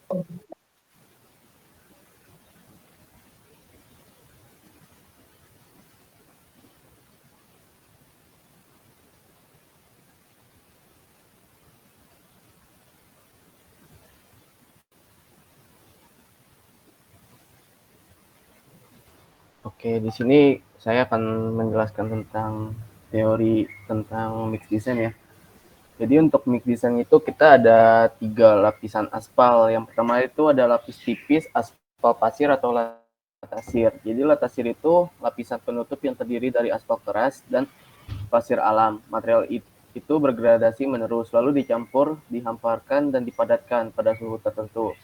Oke, di sini saya akan menjelaskan tentang teori tentang mix design ya. Jadi untuk mix design itu kita ada 3 lapisan aspal. Yang pertama itu ada lapis tipis, aspal pasir atau latasir. Jadi latasir itu lapisan penutup yang terdiri dari aspal keras dan pasir alam. Material itu bergradasi menerus, lalu dicampur, dihamparkan, dan dipadatkan pada suhu tertentu.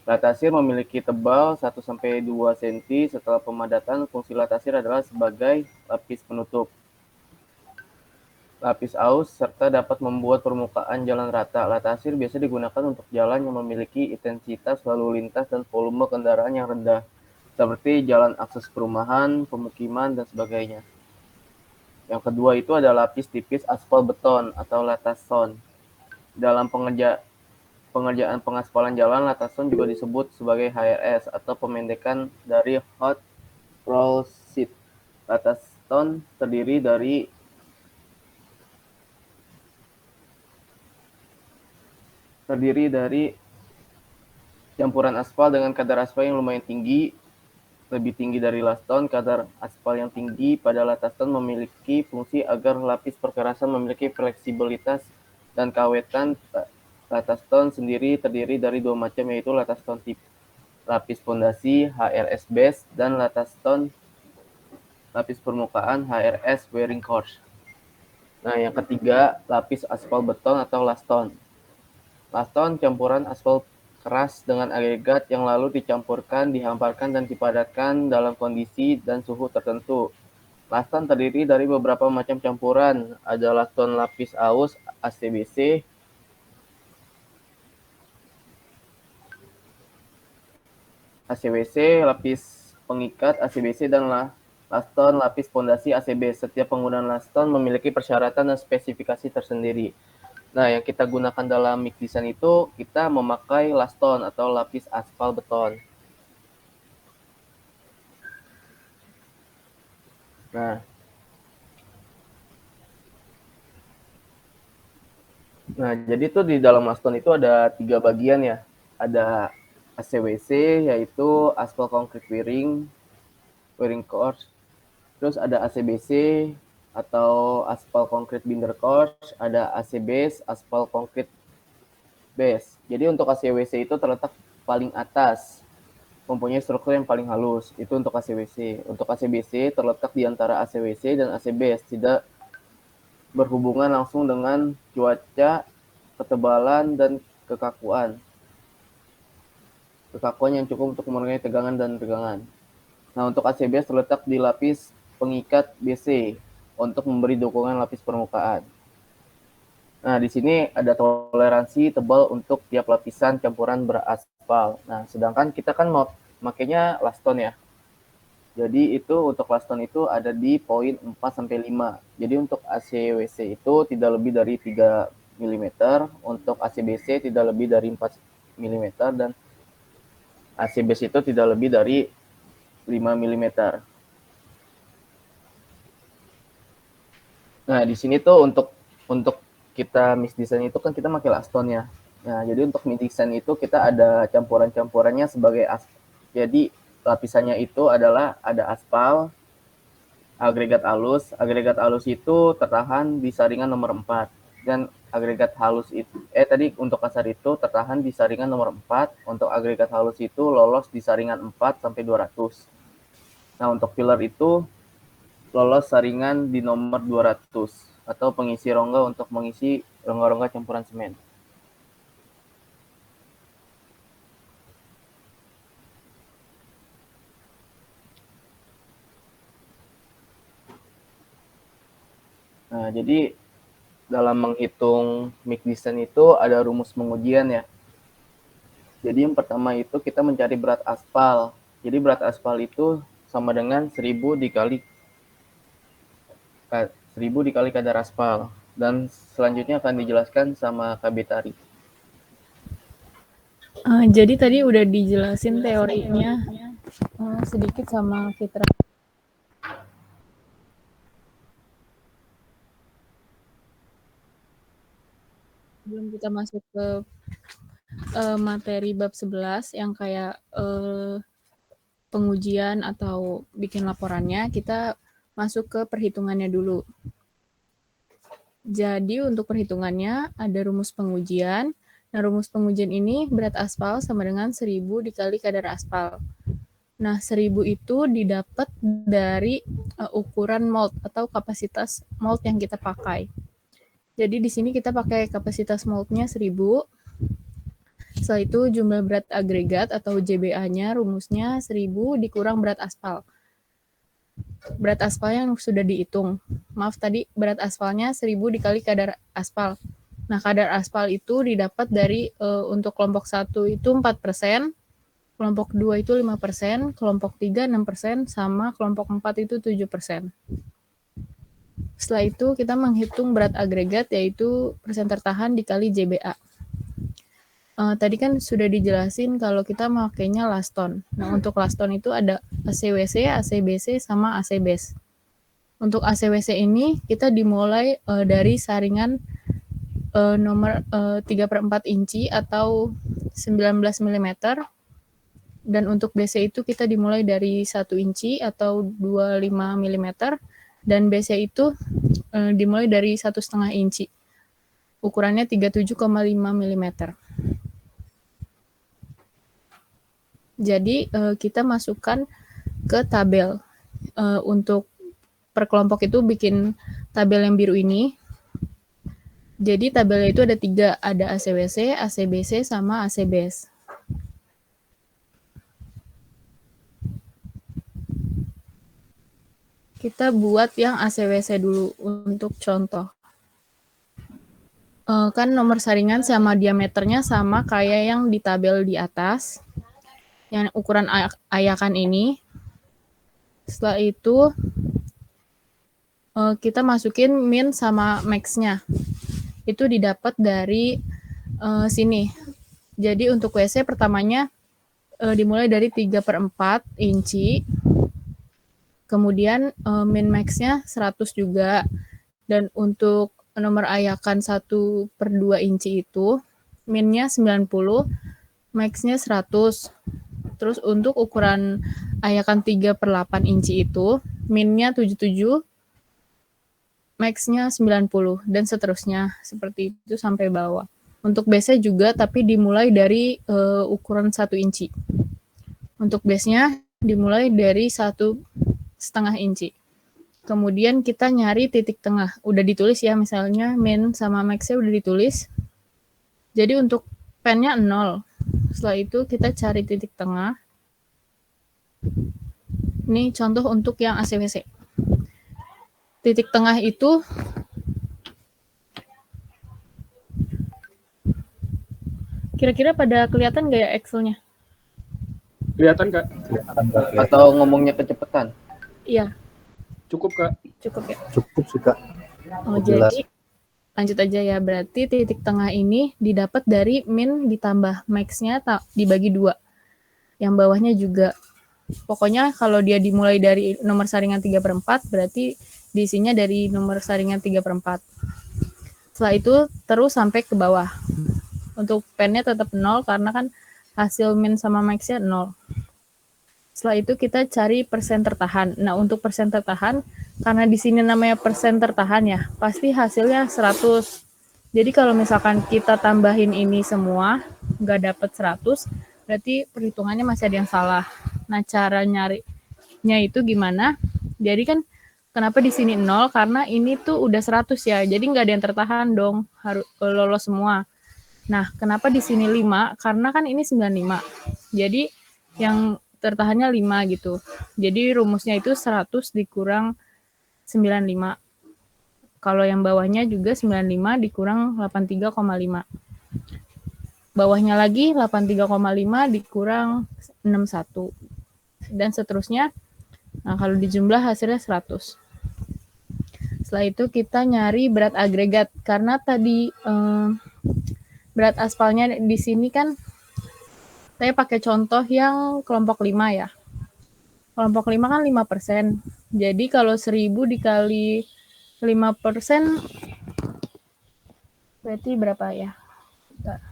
Latasir memiliki tebal 1-2 cm. Setelah pemadatan, fungsi latasir adalah sebagai lapis penutup, lapis aus, serta dapat membuat permukaan jalan rata. Latasir biasa digunakan untuk jalan yang memiliki intensitas lalu lintas dan volume kendaraan yang rendah, seperti jalan akses perumahan, pemukiman, dan sebagainya. Yang kedua itu ada lapis tipis aspal beton atau latason. Dalam pengerjaan pengaspalan jalan, latason juga disebut sebagai HRS atau pemendekan dari hot roll sheet. Latason terdiri dari campuran aspal dengan kadar aspal yang lumayan tinggi, lebih tinggi dari laston. Kadar aspal yang tinggi pada latason memiliki fungsi agar lapis perkerasan memiliki fleksibilitas dan kawetan. Latason sendiri terdiri dari 2 macam, yaitu latason tip lapis fondasi HRS base dan latason lapis permukaan HRS wearing course. Nah, yang ketiga, lapis aspal beton atau laston. Laston campuran aspal keras dengan agregat yang lalu dicampurkan, dihamparkan, dan dipadatkan dalam kondisi dan suhu tertentu. Laston terdiri dari beberapa macam campuran. Ada laston lapis aus ACBC, lapis pengikat ACBC, dan laston lapis fondasi ACB. Setiap penggunaan laston memiliki persyaratan dan spesifikasi tersendiri. Nah, yang kita gunakan dalam mix design itu kita memakai laston atau lapis aspal beton. Nah, jadi tuh di dalam laston itu ada 3 bagian ya. Ada ACWC, yaitu aspal concrete wearing course. Terus ada ACBC atau aspal concrete binder course. Ada ACBase, aspal concrete base. Jadi untuk ACWC itu terletak paling atas, mempunyai struktur yang paling halus. Itu untuk ACWC. Untuk ACBC terletak di antara ACWC dan ACBase, tidak berhubungan langsung dengan cuaca, ketebalan, dan kekakuan. Kekakuan yang cukup untuk mengurangi tegangan dan tegangan. Nah, untuk ACBS terletak di lapis pengikat BC untuk memberi dukungan lapis permukaan. Nah, di sini ada toleransi tebal untuk tiap lapisan campuran beraspal. Nah, sedangkan kita kan mau makanya laston ya. Jadi itu untuk laston itu ada di poin 4-5. Jadi untuk ACWC itu tidak lebih dari 3 mm, untuk ACBC tidak lebih dari 4 mm, dan ACBC itu tidak lebih dari 5 mm. Nah, di sini tuh untuk kita mix design itu kan kita pakai laston ya. Nah, jadi untuk mix design itu kita ada campuran-campurannya sebagai jadi lapisannya itu adalah ada aspal, agregat halus. Agregat halus itu tertahan di saringan nomor 4, dan agregat halus itu tadi untuk kasar itu tertahan di saringan nomor 4. Untuk agregat halus itu lolos di saringan 4-200. Nah, untuk filler itu lolos saringan di nomor 200 atau pengisi rongga untuk mengisi rongga-rongga campuran semen. Nah, jadi dalam menghitung mix design itu ada rumus pengujian ya. Jadi yang pertama itu kita mencari berat aspal. Jadi berat aspal itu sama dengan 1000 dikali kadar aspal. Dan selanjutnya akan dijelaskan sama Kak Betari. Jadi tadi udah dijelasin teorinya sedikit sama Fitra. Sebelum kita masuk ke materi bab 11 yang kayak pengujian atau bikin laporannya, kita masuk ke perhitungannya dulu. Jadi untuk perhitungannya ada rumus pengujian. Nah, rumus pengujian ini berat aspal sama dengan 1000 dikali kadar aspal. Nah, 1000 itu didapat dari ukuran mold atau kapasitas mold yang kita pakai. Jadi di sini kita pakai kapasitas moldnya 1000. Setelah itu jumlah berat agregat atau JBA-nya rumusnya 1000 dikurang berat aspal. Berat aspal yang sudah dihitung. Maaf tadi berat aspalnya 1000 dikali kadar aspal. Nah, kadar aspal itu didapat dari untuk kelompok 1 itu 4%, kelompok 2 itu 5%, kelompok 3 6%, sama kelompok 4 itu 7%. Setelah itu kita menghitung berat agregat yaitu persen tertahan dikali JBA. Tadi kan sudah dijelasin kalau kita makainya laston. Nah, untuk laston itu ada ACWC, ACBC, sama ACBase. Untuk ACWC ini kita dimulai dari saringan nomor 3/4 inci atau 19 mm. Dan untuk BC itu kita dimulai dari 1 inci atau 25 mm. Dan BC itu dimulai dari 1,5 inci. Ukurannya 37,5 mm. Jadi kita masukkan ke tabel. Untuk per kelompok itu bikin tabel yang biru ini. Jadi tabelnya itu ada 3, ada ACWC, ACBC, sama ACBase. Kita buat yang ACWC dulu untuk contoh. Kan nomor saringan sama diameternya sama kayak yang di tabel di atas. Yang ukuran ayakan ini. Setelah itu kita masukin min sama max-nya. Itu didapat dari sini. Jadi untuk WC pertamanya dimulai dari 3/4 inci. Kemudian min max-nya 100 juga. Dan untuk nomor ayakan 1/2 inci itu minnya 90, max-nya 100. Terus untuk ukuran ayakan 3/8 inci itu minnya 77, max-nya 90, dan seterusnya seperti itu sampai bawah. Untuk base juga tapi dimulai dari ukuran 1 inci. Untuk base-nya dimulai dari 1,5 inci. Kemudian kita nyari titik tengah. Udah ditulis ya, misalnya min sama max-nya udah ditulis. Jadi untuk pen-nya 0. Setelah itu kita cari titik tengah. Ini contoh untuk yang ACWC. Titik tengah itu kira-kira pada kelihatan nggak ya Excel-nya? Kelihatan, Kak? Atau ngomongnya kecepatan? Iya. Cukup, Kak? Cukup ya? Cukup sih, Kak. Jadi lanjut aja ya. Berarti titik tengah ini didapat dari min ditambah max-nya dibagi 2. Yang bawahnya juga. Pokoknya kalau dia dimulai dari nomor saringan 3/4, berarti diisinya dari nomor saringan 3/4. Setelah itu terus sampai ke bawah. Untuk pen-nya tetap 0 karena kan hasil min sama max-nya 0. Setelah itu kita cari persen tertahan. Nah, untuk persen tertahan, karena di sini namanya persen tertahan ya, pasti hasilnya 100. Jadi kalau misalkan kita tambahin ini semua, nggak dapat 100, berarti perhitungannya masih ada yang salah. Nah, cara nyarinya itu gimana? Jadi kan kenapa di sini 0? Karena ini tuh udah 100 ya, jadi nggak ada yang tertahan dong, harus lolos semua. Nah, kenapa di sini 5? Karena kan ini 95. Jadi yang tertahannya 5 gitu. Jadi rumusnya itu 100 dikurang 95. Kalau yang bawahnya juga 95 dikurang 83,5. Bawahnya lagi 83,5 dikurang 61. Dan seterusnya. Nah, kalau dijumlah hasilnya 100. Setelah itu kita nyari berat agregat. Karena tadi berat aspalnya di sini kan Saya pakai contoh yang kelompok 5 ya. Kelompok 5 kan 5%. Jadi kalau 1000 dikali 5% berarti berapa ya? Bentar.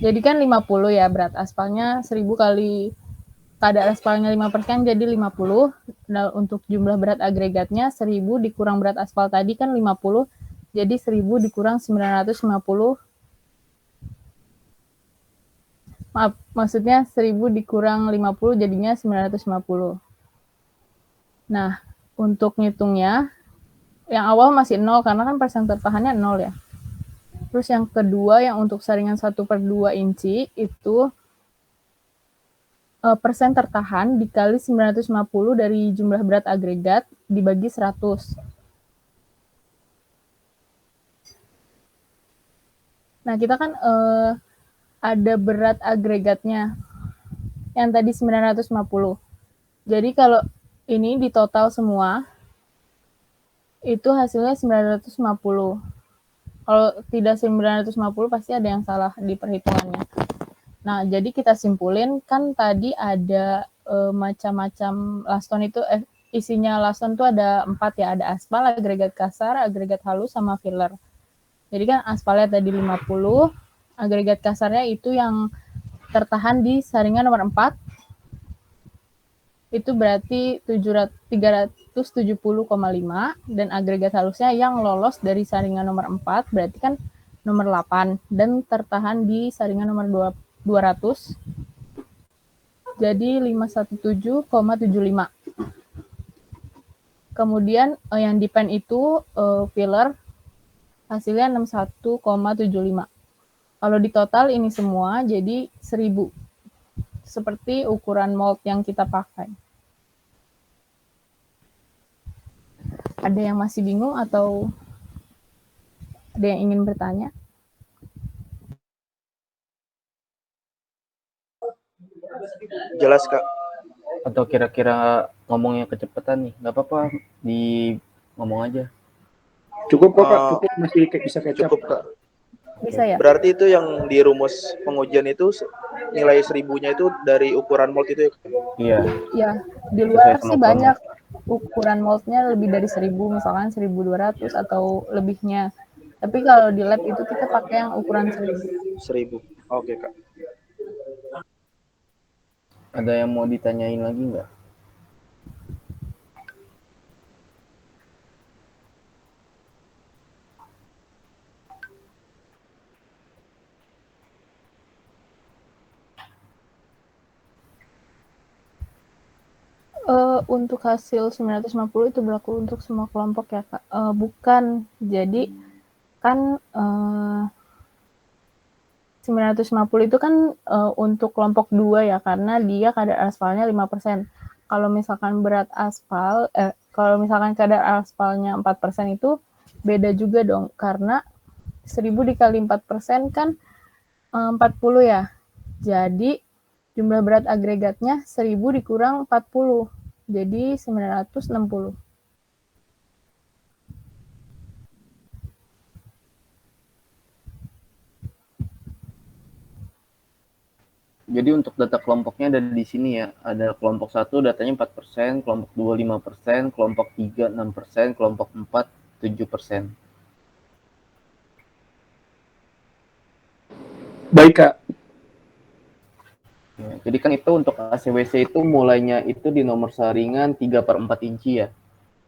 Jadi kan 50 ya berat aspalnya, 1000 kali kadar aspalnya 5% jadi 50. Nah, untuk jumlah berat agregatnya 1000 dikurang berat aspal tadi kan 50. Jadi 1000 dikurang 950. Maaf, maksudnya 1000 dikurang 50 jadinya 950. Nah, untuk ngitungnya yang awal masih 0 karena kan persen tertahannya 0 ya. Terus yang kedua yang untuk saringan 1/2 inci itu persen tertahan dikali 950 dari jumlah berat agregat dibagi 100. Nah, kita kan ada berat agregatnya yang tadi 950. Jadi kalau ini di total semua itu hasilnya 950. Kalau tidak 950 pasti ada yang salah di perhitungannya. Nah, jadi kita simpulin kan tadi ada macam-macam laston itu isinya laston itu ada 4 ya, ada aspal, agregat kasar, agregat halus sama filler. Jadi kan aspalnya tadi 50, agregat kasarnya itu yang tertahan di saringan nomor 4. Itu berarti 370,5 dan agregat halusnya yang lolos dari saringan nomor 4 berarti kan nomor 8 dan tertahan di saringan nomor 200 jadi 517,75. Kemudian yang di pen itu filler hasilnya 61,75. Kalau di total ini semua jadi 1000 seperti ukuran mold yang kita pakai. Ada yang masih bingung atau ada yang ingin bertanya? Jelas, Kak. Atau kira-kira ngomongnya kecepatan nih? Nggak apa-apa, di ngomong aja. Cukup kok, Kak. Cukup, masih bisa kecap. Cukup, Kak. Bisa ya? Berarti itu yang di rumus pengujian itu nilai 1000-nya itu dari ukuran mold itu ya? Iya. Ya, di luar Sesuai sama sih banyak ukuran moldnya lebih dari 1000, misalkan 1200 atau lebihnya. Tapi kalau di lab itu kita pakai yang ukuran 1000. 1000. Oke, Kak. Ada yang mau ditanyain lagi nggak? Untuk hasil 950 itu berlaku untuk semua kelompok ya, Kak? Bukan. Jadi kan 950 itu kan untuk kelompok 2 ya, karena dia kadar aspalnya 5%. Kalau misalkan berat aspal, kalau misalkan kadar aspalnya 4% itu beda juga dong, karena 1000 dikali 4% kan 40 ya. Jadi jumlah berat agregatnya 1000 dikurang 40, jadi 960. Jadi untuk data kelompoknya ada di sini ya. Ada kelompok 1 datanya 4%, kelompok 2 5%, kelompok 3 6%, kelompok 4 7%. Baik, Kak. Ya, jadi kan itu untuk ACWC itu mulainya itu di nomor saringan 3/4 inci ya.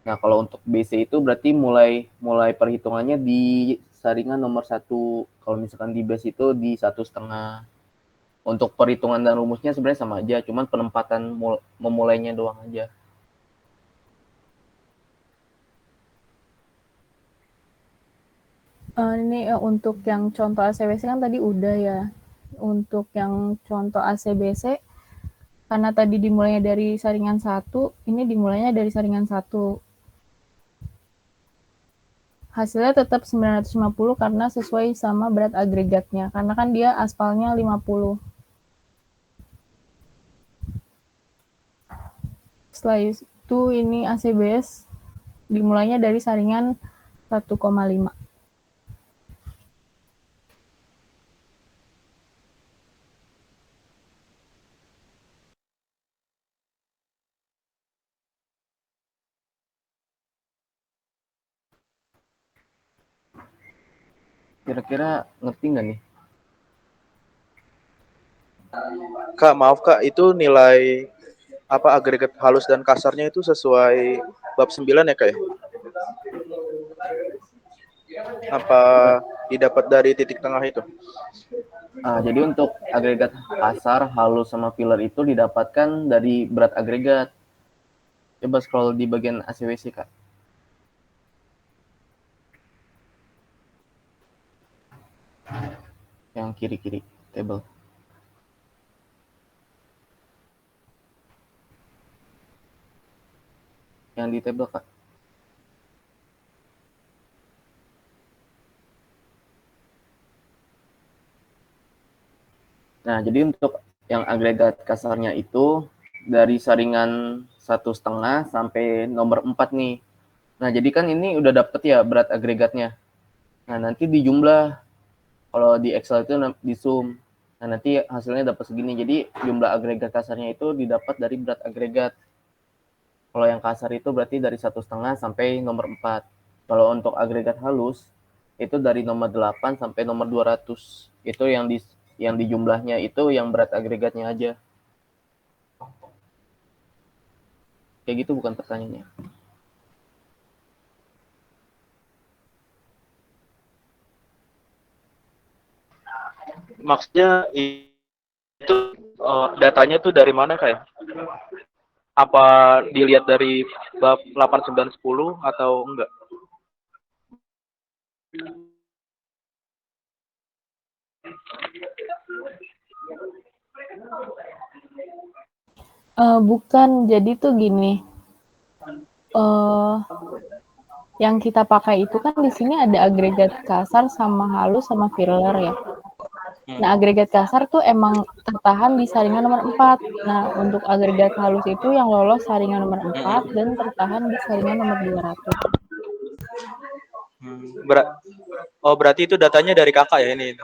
Nah, kalau untuk BC itu berarti mulai perhitungannya di saringan nomor 1. Kalau misalkan di base itu di 1,5. Untuk perhitungan dan rumusnya sebenarnya sama aja, cuman penempatan memulainya doang aja. Ini untuk yang contoh ACWC kan tadi udah ya. Untuk yang contoh ACBC, karena tadi dimulainya dari saringan 1, ini dimulainya dari saringan 1. Hasilnya tetap 950 karena sesuai sama berat agregatnya, karena kan dia aspalnya 50. Setelah itu ini ACBS dimulainya dari saringan 1,5. Kira-kira ngerti nggak nih? Kak, maaf Kak, itu nilai agregat halus dan kasarnya itu sesuai bab 9 ya Kak ya? Apa didapat dari titik tengah itu? Jadi untuk agregat kasar, halus, sama filler itu didapatkan dari berat agregat. Coba scroll di bagian ACWC, Kak. Yang kiri-kiri, table. Yang di table, Kak. Nah, jadi untuk yang agregat kasarnya itu dari saringan 1,5 sampai nomor 4 nih. Nah, jadi kan ini udah dapet ya berat agregatnya. Nah, nanti dijumlah. Kalau di Excel itu di sum. Nah, nanti hasilnya dapat segini. Jadi jumlah agregat kasarnya itu didapat dari berat agregat. Kalau yang kasar itu berarti dari 1,5 sampai nomor 4. Kalau untuk agregat halus itu dari nomor 8 sampai nomor 200. Itu yang di jumlahnya itu yang berat agregatnya aja. Kayak gitu bukan pertanyaannya. Maksudnya itu datanya tuh dari mana kayak? Apa dilihat dari bab 8, 9, 10 atau enggak? Bukan, jadi tuh gini. Yang kita pakai itu kan di sini ada agregat kasar sama halus sama filler ya. Nah, agregat kasar tuh emang tertahan di saringan nomor 4. Nah, untuk agregat halus itu yang lolos saringan nomor 4 dan tertahan di saringan nomor 200. Berarti itu datanya dari kakak ya ini?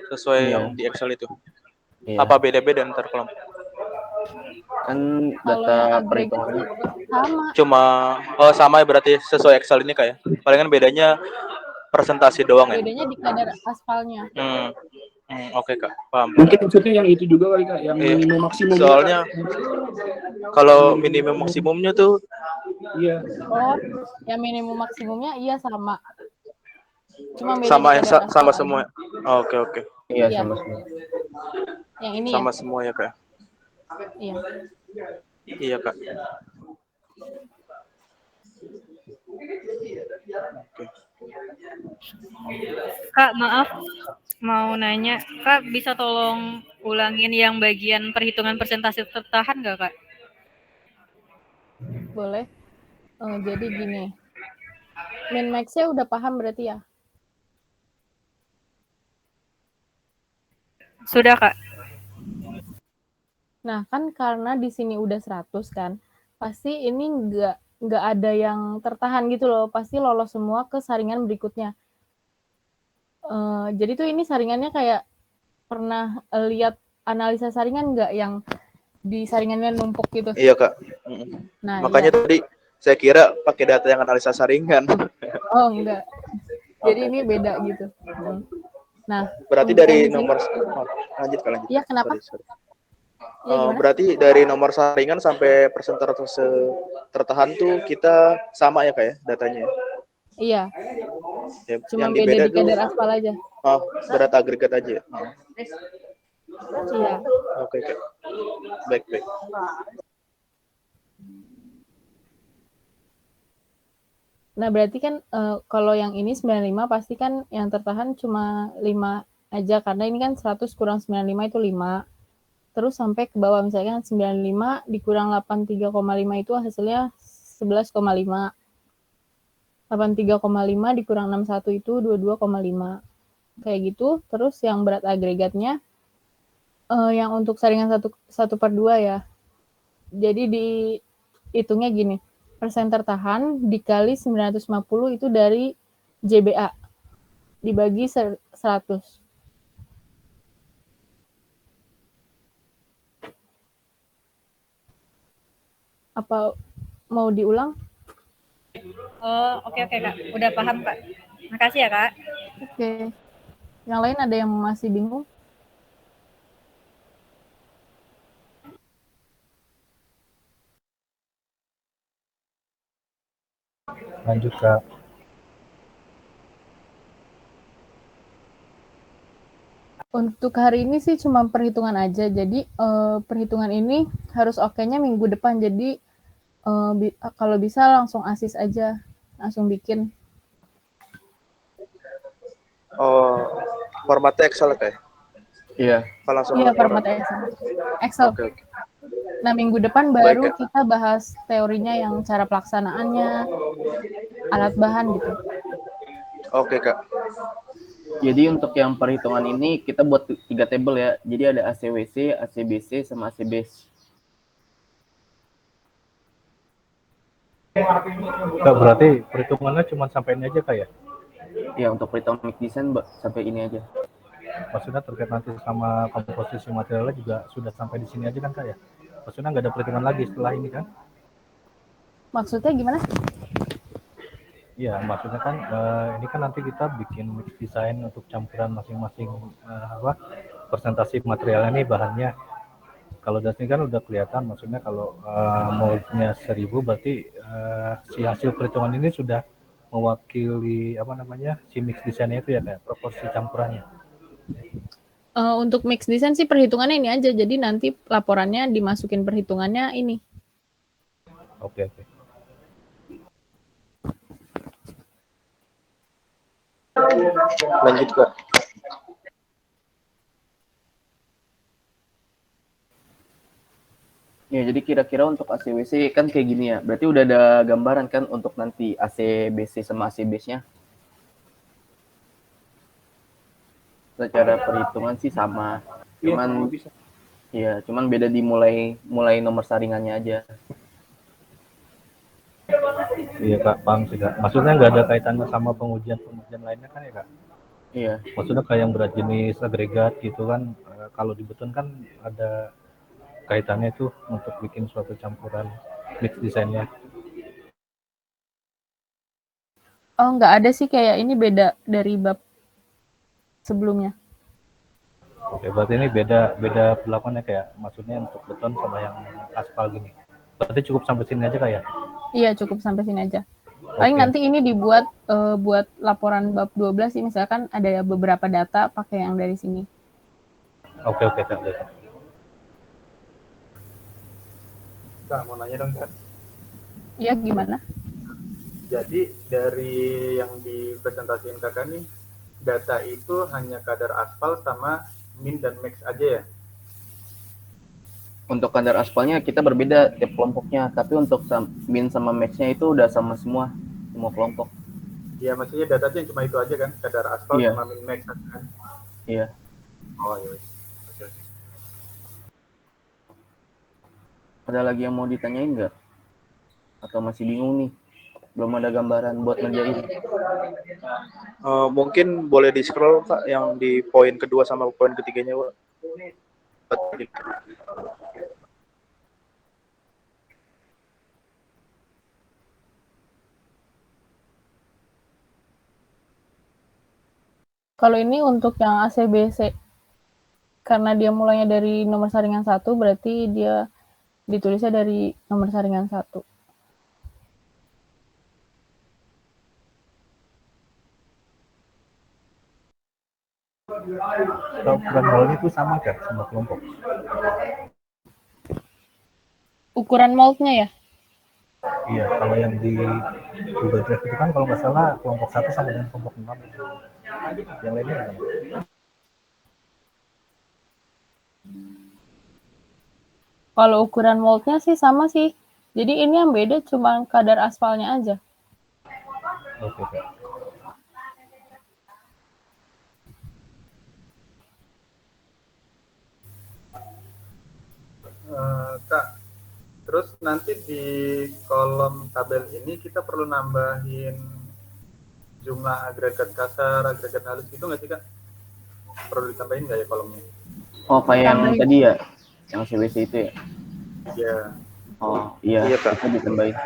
Sesuai yang di Excel itu? Iya. Apa beda-beda antar kelompok? Kan Kalau data yang agregat perhitungannya sama. Cuma sama ya berarti sesuai Excel ini kayak. Palingan bedanya presentasi doang ya. Bedanya di kadar aspalnya. Oke Kak, paham. Mungkin maksudnya yang itu juga kali Kak, yang minimum maksimum. Soalnya kalau minimum maksimumnya tuh iya. Oh, yang minimum maksimumnya iya sama. Cuma beda sama di kadar sama aspal semua. aja. Oke. iya Iya. sama semua. Yang ini Sama ya? semua ya Kak. Iya. Iya Kak. Oke. Kak, maaf mau nanya, Kak bisa tolong ulangin yang bagian perhitungan persentase tertahan nggak Kak? Boleh. Jadi gini. Min max-nya udah paham berarti ya? Sudah Kak. Nah, kan karena di sini udah 100 kan, pasti ini nggak ada yang tertahan gitu loh, pasti lolos semua ke saringan berikutnya. Jadi tuh ini saringannya kayak pernah lihat analisa saringan nggak yang di saringannya numpuk gitu? Iya Kak. Nah, Makanya iya. tadi saya kira pakai data yang analisa saringan. Oh, enggak. Jadi ini beda gitu. Nah, berarti dari nomor lanjut. Iya, kenapa? Sorry. Ya, berarti dari nomor saringan sampai persentase tertahan tuh kita sama ya Kak ya datanya? Iya. Ya, Cuma yang beda dibeda di kadar aspal aja. Berat agregat aja. Iya. Oke. Baik. Nah, berarti kan kalau yang ini 95 pasti kan yang tertahan cuma 5 aja karena ini kan 100 kurang 95 itu 5. Terus sampai ke bawah misalkan 95 dikurang 83,5 itu hasilnya 11,5. 83,5 dikurang 61 itu 22,5. Kayak gitu. Terus yang berat agregatnya yang untuk saringan 1/2 ya. Jadi dihitungnya gini. Persen tertahan dikali 950 itu dari JBA dibagi 100. Apa mau diulang? Oh, oke Kak. Udah paham Kak. Makasih ya Kak. Oke. Yang lain ada yang masih bingung? Lanjut, Kak. Untuk hari ini sih cuma perhitungan aja. Jadi perhitungan ini harus oke-nya minggu depan. Jadi kalau bisa langsung asis aja, langsung bikin. Oh, formatnya Excel kayak? Iya. Langsung Iya, laporan. format Excel. Oke. Nah, minggu depan Baik, baru Kak. kita bahas teorinya yang cara pelaksanaannya, alat bahan gitu. Oke, Kak. Jadi untuk yang perhitungan ini kita buat 3 tabel ya. Jadi ada ACWC, ACBC, sama ACBase. Kak, berarti perhitungannya cuma sampai ini aja, Kak, ya? Ya, untuk perhitungan mix design sampai ini aja. Maksudnya terkait nanti sama komposisi materialnya juga sudah sampai di sini aja kan, Kak, ya? Maksudnya nggak ada perhitungan lagi setelah ini kan? Maksudnya gimana? Iya, maksudnya kan ini kan nanti kita bikin mix design untuk campuran masing-masing presentasi materialnya nih bahannya. Kalau dari sini kan udah kelihatan, maksudnya kalau moldnya 1000 berarti si hasil perhitungan ini sudah mewakili si mix desainnya itu ya, kayak proporsi campurannya. Untuk mix design sih perhitungannya ini aja. Jadi nanti laporannya dimasukin perhitungannya ini. Oke. Lanjut, Kak. Ya, jadi kira-kira untuk ACWC kan kayak gini ya. Berarti udah ada gambaran kan untuk nanti ACBC sama ACBase-nya. Secara perhitungan sih sama. Cuman cuman beda di mulai nomor saringannya aja. Iya, Kak, paham sih, Kak. Maksudnya nggak ada kaitannya sama pengujian lainnya kan ya, Kak? Iya. Maksudnya kayak yang berat jenis agregat gitu kan, kalau di beton kan ada kaitannya itu untuk bikin suatu campuran mix desainnya. Oh, nggak ada sih, kayak ini beda dari bab sebelumnya. Oke, berarti ini beda perlakuannya kayak maksudnya untuk beton sama yang aspal gini. Berarti cukup sampai sini aja, Kak, ya? Iya, cukup sampai sini aja. Paling nanti ini dibuat buat laporan bab 12 ini misalkan ada beberapa data pakai yang dari sini. Oke, Kak. Kak, mau nanya dong, Kak. Iya, gimana? Jadi dari yang dipresentasikan Kakak nih, data itu hanya kadar aspal sama min dan max aja ya? Untuk kadar aspalnya kita berbeda tiap kelompoknya, tapi untuk min sama max-nya itu udah sama semua kelompok. Iya, maksudnya datanya cuma itu aja kan, kadar aspal sama min max kan? Iya. Oh iya. Oke. Ada lagi yang mau ditanyain nggak? Atau masih bingung nih? Belum ada gambaran buat ngerjain. Mungkin boleh di scroll, Pak, yang di poin kedua sama poin ketiganya, Pak. Kalau ini untuk yang ACBC, karena dia mulainya dari nomor saringan 1, berarti dia ditulisnya dari nomor saringan 1. Ukuran moldnya itu sama kan sama kelompok? Ukuran moldnya ya? Iya, kalau yang di Google Drive itu kan kalau nggak salah kelompok 1 sama dengan kelompok 6. Yang lainnya ada. Kalau ukuran moldnya sih sama sih. Jadi ini yang beda cuma kadar aspalnya aja. Oke, Kak. Kak, terus nanti di kolom tabel ini kita perlu nambahin jumlah agregat kasar, agregat halus gitu nggak sih, Kak? Perlu ditambahin nggak ya kolomnya? Oh, kayak yang tadi ya? Yang CWC itu ya? Iya. Oh, iya, Iya, Kak. itu ditambahin.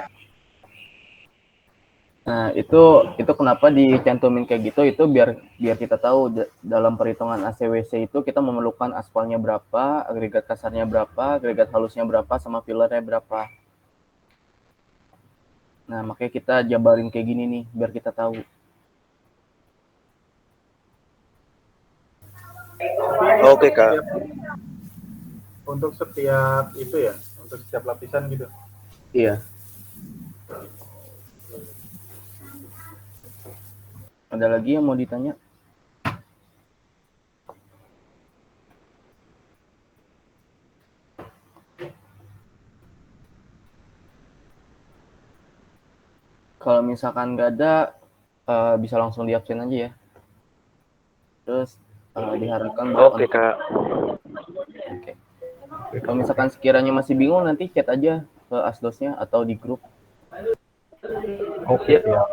Nah, itu kenapa dicantumin kayak gitu, itu biar kita tahu dalam perhitungan ACWC itu kita memerlukan aspalnya berapa, agregat kasarnya berapa, agregat halusnya berapa, sama fillernya berapa. Nah, makanya kita jabarin kayak gini nih, biar kita tahu. Oke, Kak. Untuk setiap itu ya, untuk setiap lapisan gitu. Iya. Ada lagi yang mau ditanya? Kalau misalkan nggak ada, bisa langsung di absen aja ya. Terus diharapkan Oke, Kak. Oke. Kalau misalkan sekiranya masih bingung, nanti chat aja ke asdosnya atau di grup. Oke, siap.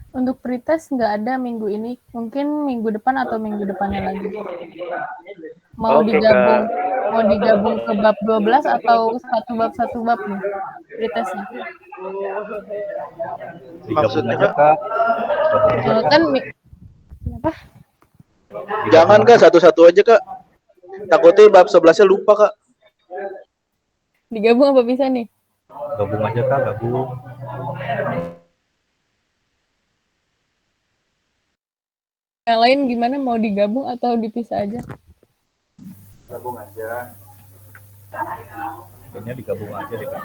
Untuk pretest nggak ada minggu ini, mungkin minggu depan atau minggu depannya lagi. Mau Oke, digabung, Kak. mau digabung ke bab 12 atau satu bab nih pretestnya? Digabung Maksudnya, aja, Kak? Kak. Gabung aja, Kak. Kan kenapa? Jangan, Kak, satu-satu aja, Kak. Takutnya bab 11-nya lupa, Kak. Digabung apa bisa nih? Gabung aja, Kak, gabung. Yang lain gimana, mau digabung atau dipisah aja? Gabung aja. Kayaknya digabung aja deh, Kak.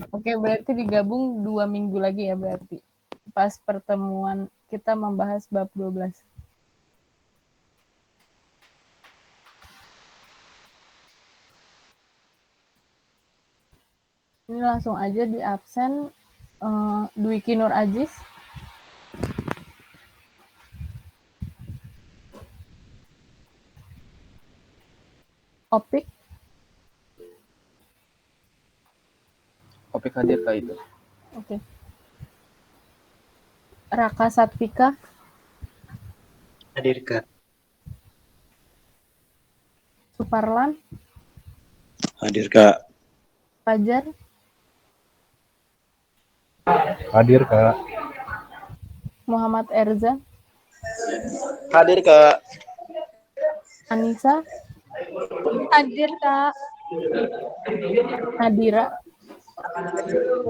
Oke, berarti digabung 2 minggu lagi ya berarti. Pas pertemuan kita membahas bab 12. Ini langsung aja di absen Dwiki Nur Aziz. Opik, Opik hadir kah itu? oke. Raka Satvika, Hadir, Kak. Suparlan, Hadir, Kak. Fajar, Hadir, Kak. Muhammad Erza, Hadir, Kak. Anissa, Hadir, Kak. Nadira,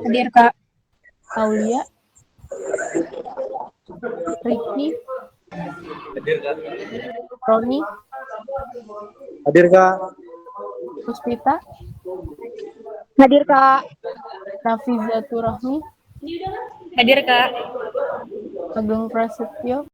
Hadir, Kak. Aulia, Ricky, Roni, Hadir, Kak. Puspita, Hadir, Kak. Rafizatur Rahmi, Hadir, Kak. Agung Prasetyo,